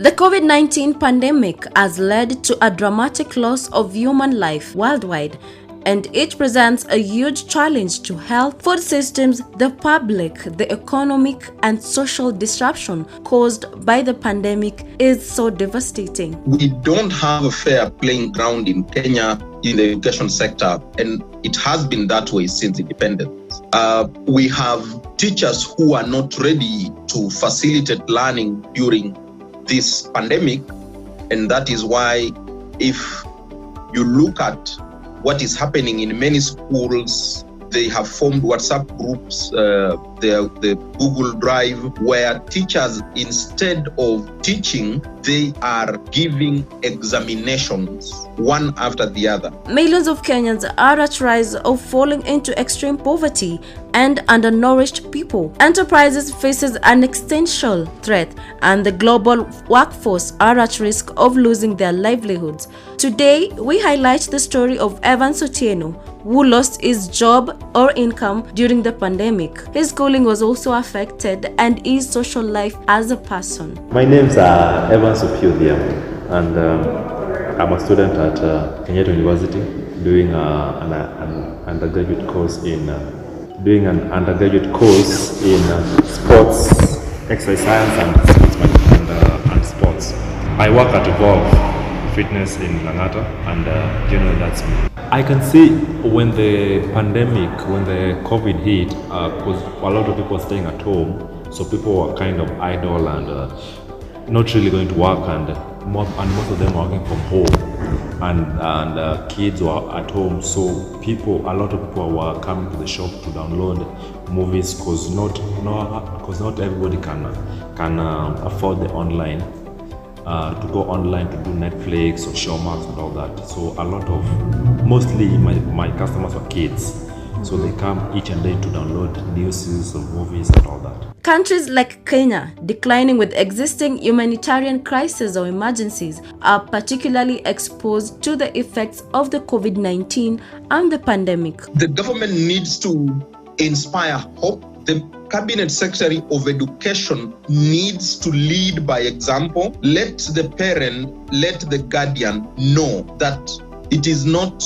The COVID-19 pandemic has led to a dramatic loss of human life worldwide, and it presents a huge challenge to health, food systems, the public. The economic and social disruption caused by the pandemic is so devastating. We don't have a fair playing ground in Kenya in the education sector, and it has been that way since independence. We have teachers who are not ready to facilitate learning during this pandemic, and that is why if you look at what is happening in many schools, they have formed WhatsApp groups, the Google Drive, where teachers, instead of teaching, they are giving examinations one after the other. Millions of Kenyans are at risk of falling into extreme poverty and undernourished people. Enterprises faces an existential threat, and the global workforce are at risk of losing their livelihoods. Today, we highlight the story of Evan Sotieno, who lost his job or income during the pandemic. His schooling was also affected, and his social life as a person. My name's Evan Sotieno, and I'm a student at Kenyatta University doing an undergraduate course in sports, exercise science, and sports. I work at Evolve Fitness in Langata, and generally that's me. I can see when the COVID hit, because a lot of people were staying at home, so people were kind of idle and not really going to work, and most of them were working from home, and kids were at home. So a lot of people were coming to the shop to download movies, because not everybody can afford the online. To go online to do Netflix or Showmax and all that. So mostly my customers were kids. So they come each and day to download news of movies and all that. Countries like Kenya, declining with existing humanitarian crises or emergencies, are particularly exposed to the effects of the COVID-19 and the pandemic. The government needs to inspire hope. The Cabinet Secretary of Education needs to lead by example. Let the parent, let the guardian know that it is not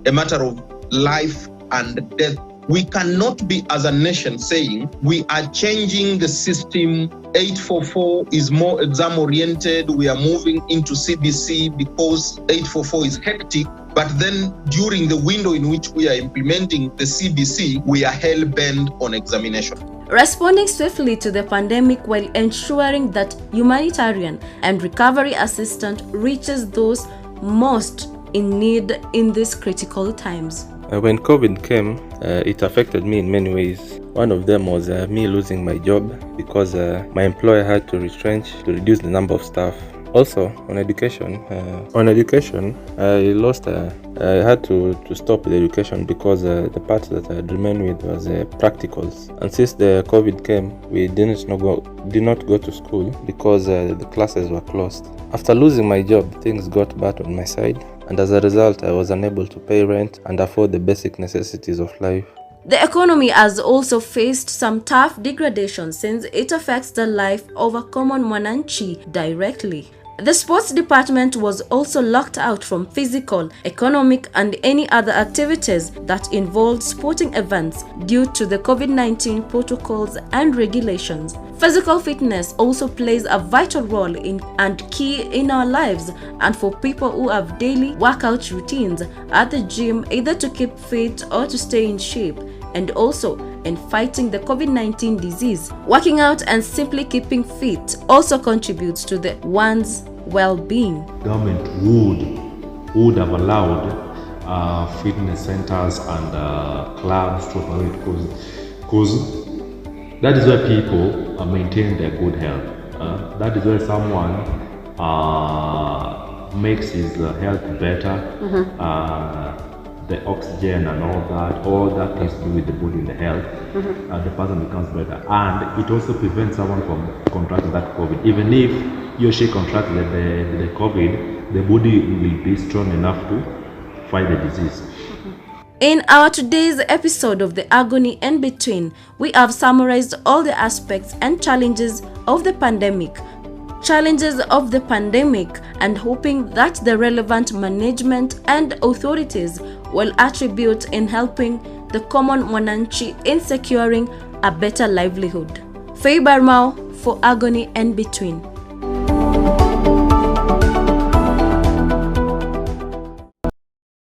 a matter of life and death. We cannot be, as a nation, saying we are changing the system. 844 is more exam-oriented. We are moving into CBC because 844 is hectic. But then during the window in which we are implementing the CBC, we are hell-bent on examination. Responding swiftly to the pandemic while ensuring that humanitarian and recovery assistance reaches those most in need in these critical times. When COVID came, it affected me in many ways. One of them was me losing my job because my employer had to retrench to reduce the number of staff. Also, on education, I had to stop the education because the part that I had remained with was practicals. And since the COVID came, we did not go to school because the classes were closed. After losing my job, things got bad on my side, and as a result, I was unable to pay rent and afford the basic necessities of life. The economy has also faced some tough degradation since it affects the life of a common Mwananchi directly. The sports department was also locked out from physical, economic, and any other activities that involved sporting events due to the COVID-19 protocols and regulations. Physical fitness also plays a vital role in and key in our lives, and for people who have daily workout routines at the gym, either to keep fit or to stay in shape, and also in fighting the COVID-19 disease. Working out and simply keeping fit also contributes to one's well-being. Government would have allowed fitness centers and clubs to operate, because that is where people maintain their good health. That is where someone makes his health better. The oxygen and all that things to do with the body and the health, the person becomes better. And it also prevents someone from contracting that COVID. Even if he or she contracts the COVID, the body will be strong enough to fight the disease. In our today's episode of The Agony in Between, we have summarized all the aspects and challenges of the pandemic. challenges of the pandemic, and hoping that the relevant management and authorities will attribute in helping the common Mwananchi in securing a better livelihood. Faye Barmao for Agony and Between.